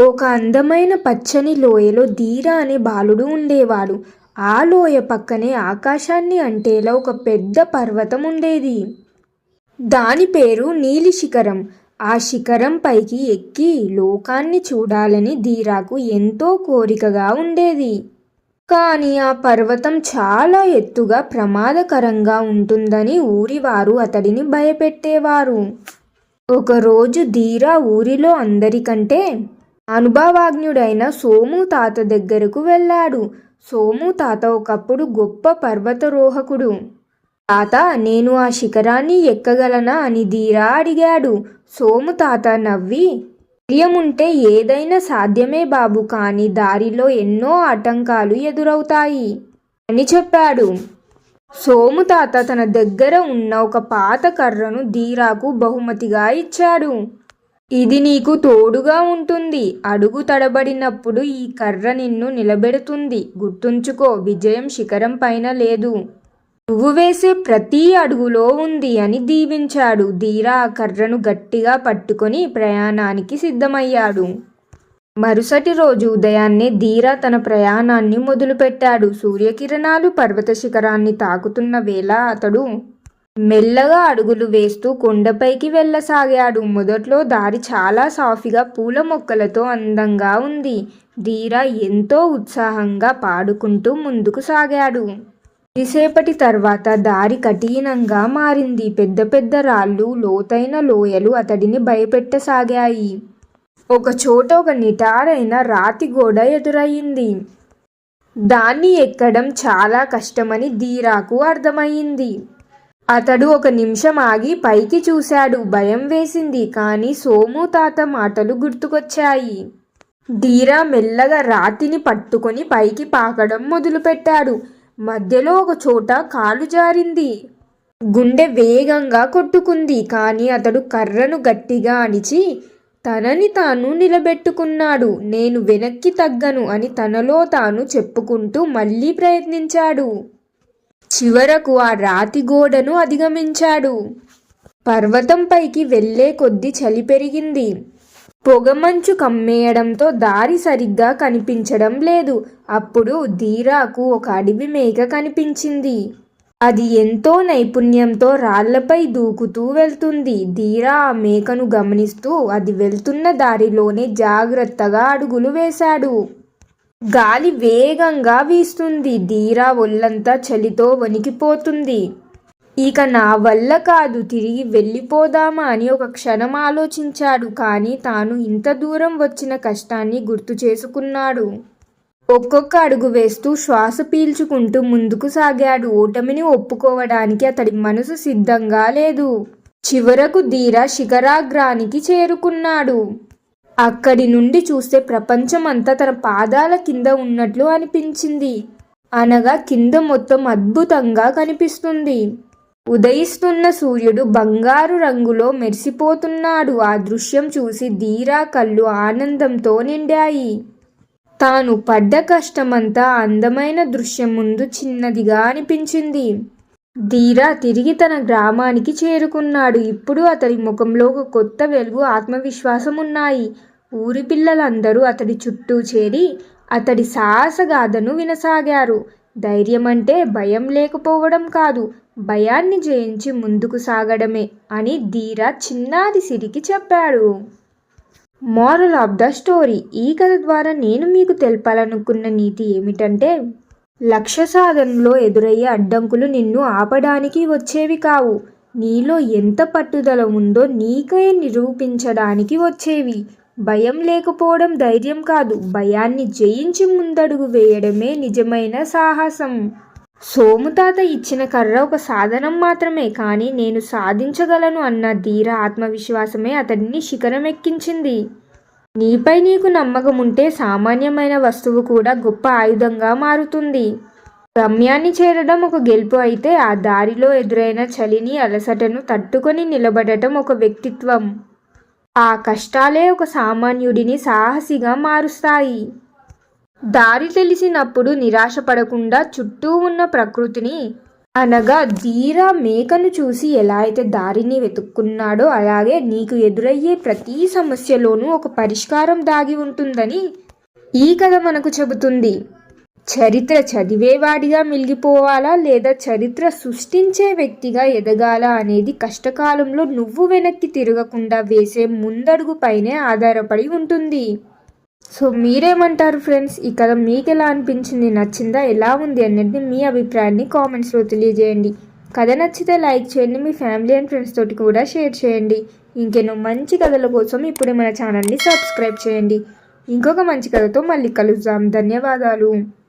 ఒక అందమైన పచ్చని లోయలో ధీర అనే బాలుడు ఉండేవాడు. ఆ లోయ పక్కనే ఆకాశాన్ని అంటేలా ఒక పెద్ద పర్వతం ఉండేది. దాని పేరు నీలి శిఖరం. ఆ శిఖరం పైకి ఎక్కి లోకాన్ని చూడాలని ధీరాకు ఎంతో కోరికగా ఉండేది. కానీ ఆ పర్వతం చాలా ఎత్తుగా ప్రమాదకరంగా ఉంటుందని ఊరివారు అతడిని భయపెట్టేవారు. ఒకరోజు ధీర ఊరిలో అందరికంటే అనుభవజ్ఞుడైన సోము తాత దగ్గరకు వెళ్ళాడు. సోము తాత ఒకప్పుడు గొప్ప పర్వతారోహకుడు. తాత, నేను ఆ శిఖరాన్ని ఎక్కగలనా అని ధీర అడిగాడు. సోము తాత నవ్వి, ధైర్యముంటే ఏదైనా సాధ్యమే బాబు, కానీ దారిలో ఎన్నో ఆటంకాలు ఎదురవుతాయి అని చెప్పాడు. సోము తాత తన దగ్గర ఉన్న ఒక పాత కర్రను ధీరాకు బహుమతిగా ఇచ్చాడు. ఇది నీకు తోడుగా ఉంటుంది. అడుగు తడబడినప్పుడు ఈ కర్ర నిన్ను నిలబెడుతుంది. గుర్తుంచుకో, విజయం శిఖరం పైన లేదు, నువ్వు వేసే ప్రతి అడుగులో ఉంది అని దీవించాడు. ధీర ఆ కర్రను గట్టిగా పట్టుకొని ప్రయాణానికి సిద్ధమయ్యాడు. మరుసటి రోజు ఉదయాన్నే ధీర తన ప్రయాణాన్ని మొదలుపెట్టాడు. సూర్యకిరణాలు పర్వత శిఖరాన్ని తాకుతున్న వేళ అతడు మెల్లగా అడుగులు వేస్తూ కొండపైకి వెళ్ళసాగాడు. మొదట్లో దారి చాలా సాఫీగా పూల మొక్కలతో అందంగా ఉంది. ధీర ఎంతో ఉత్సాహంగా పాడుకుంటూ ముందుకు సాగాడు. కొద్దిసేపటి తర్వాత దారి కఠినంగా మారింది. పెద్ద పెద్ద రాళ్ళు, లోతైన లోయలు అతడిని భయపెట్టసాగాయి. ఒక చోట ఒక నిటారైన రాతి గోడ ఎదురయ్యింది. దాన్ని ఎక్కడం చాలా కష్టమని ధీరాకు అర్థమయ్యింది. అతడు ఒక నిమిషం ఆగి పైకి చూశాడు. భయం వేసింది, కానీ సోము తాత మాటలు గుర్తుకొచ్చాయి. ధీర మెల్లగా రాతిని పట్టుకొని పైకి పాకడం మొదలుపెట్టాడు. మధ్యలో ఒక చోట కాలు జారింది. గుండె వేగంగా కొట్టుకుంది. కానీ అతడు కర్రను గట్టిగా అణిచి తనని తాను నిలబెట్టుకున్నాడు. నేను వెనక్కి తగ్గను అని తనలో తాను చెప్పుకుంటూ మళ్ళీ ప్రయత్నించాడు. చివరకు ఆ రాతి గోడను అధిగమించాడు. పర్వతం పైకి వెళ్లే కొద్దీ చలి పెరిగింది. పొగమంచు కమ్మేయడంతో దారి సరిగ్గా కనిపించడం లేదు. అప్పుడు ధీరాకు ఒక అడవి మేక కనిపించింది. అది ఎంతో నైపుణ్యంతో రాళ్లపై దూకుతూ వెళ్తుంది. ధీర ఆ మేకను గమనిస్తూ అది వెళ్తున్న దారిలోనే జాగ్రత్తగా అడుగులు వేశాడు. గాలి వేగంగా వీస్తుంది. ధీర ఒళ్ళంతా చలితో వణికిపోతుంది. ఇక నా వల్ల కాదు, తిరిగి వెళ్ళిపోదామా అని ఒక క్షణం ఆలోచించాడు. కానీ తాను ఇంత దూరం వచ్చిన కష్టాన్ని గుర్తు చేసుకున్నాడు. ఒక్కొక్క అడుగు వేస్తూ శ్వాస పీల్చుకుంటూ ముందుకు సాగాడు. ఓటమిని ఒప్పుకోవడానికి అతడి మనసు సిద్ధంగా లేదు. చివరకు ధీర శిఖరాగ్రానికి చేరుకున్నాడు. అక్కడి నుండి చూస్తే ప్రపంచమంతా తన పాదాల కింద ఉన్నట్లు అనిపించింది. అనగా కింద మొత్తం అద్భుతంగా కనిపిస్తుంది. ఉదయిస్తున్న సూర్యుడు బంగారు రంగులో మెరిసిపోతున్నాడు. ఆ దృశ్యం చూసి ధీర కళ్ళు ఆనందంతో నిండాయి. తాను పడ్డ కష్టమంతా అందమైన దృశ్యం ముందు చిన్నదిగా అనిపించింది. ధీర తిరిగి తన గ్రామానికి చేరుకున్నాడు. ఇప్పుడు అతడి ముఖంలో ఒక కొత్త వెలుగు, ఆత్మవిశ్వాసం ఉన్నాయి. ఊరి పిల్లలందరూ అతడి చుట్టూ చేరి అతడి సాహసగాథను వినసాగారు. ధైర్యం అంటే భయం లేకపోవడం కాదు, భయాన్ని జయించి ముందుకు సాగడమే అని ధీర చిన్నారి సిరికి చెప్పాడు. Moral of the story. ఈ కథ ద్వారా నేను మీకు తెలపాలనుకున్న నీతి ఏమిటంటే, లక్ష్య సాధనలో ఎదురయ్యే అడ్డంకులు నిన్ను ఆపడానికి వచ్చేవి కావు, నీలో ఎంత పట్టుదల ఉందో నీకే నిరూపించడానికి వచ్చేవి. భయం లేకపోవడం ధైర్యం కాదు, భయాన్ని జయించి ముందడుగు వేయడమే నిజమైన సాహసం. సోము తాత ఇచ్చిన కర్ర ఒక సాధనం మాత్రమే, కానీ నేను సాధించగలను అన్న ధీర ఆత్మవిశ్వాసమే అతడిని శిఖరం ఎక్కించింది. నీపై నీకు నమ్మకం ఉంటే సామాన్యమైన వస్తువు కూడా గొప్ప ఆయుధంగా మారుతుంది. గమ్యాన్ని చేరడం ఒక గెలుపు అయితే ఆ దారిలో ఎదురైన చలిని, అలసటను తట్టుకొని నిలబడటం ఒక వ్యక్తిత్వం. ఆ కష్టాలే ఒక సామాన్యుడిని సాహసిగా మారుస్తాయి. దారి తెలిసినప్పుడు నిరాశపడకుండా చుట్టూ ఉన్న ప్రకృతిని అనగా ధీర మేకను చూసి ఎలా అయితే దారిని వెతుక్కున్నాడో అలాగే నీకు ఎదురయ్యే ప్రతి సమస్యలోనూ ఒక పరిష్కారం దాగి ఉంటుందని ఈ కథ మనకు చెబుతుంది. చరిత్ర చదివేవాడిగా మిగిలిపోవాలా లేదా చరిత్ర సృష్టించే వ్యక్తిగా ఎదగాలా అనేది కష్టకాలంలో నువ్వు వెనక్కి తిరగకుండా వేసే ముందడుగు పైనే ఆధారపడి ఉంటుంది. సో మీరేమంటారు ఫ్రెండ్స్? ఈ కథ మీకు ఎలా అనిపించింది? నచ్చిందా? ఎలా ఉంది అనేది మీ అభిప్రాయాన్ని కామెంట్స్లో తెలియజేయండి. కథ నచ్చితే లైక్ చేయండి, మీ ఫ్యామిలీ అండ్ ఫ్రెండ్స్ తోటి కూడా షేర్ చేయండి. ఇంకెన్నో మంచి కథల కోసం ఇప్పుడే మన ఛానల్ని సబ్స్క్రైబ్ చేయండి. ఇంకొక మంచి కథతో మళ్ళీ కలుద్దాం. ధన్యవాదాలు.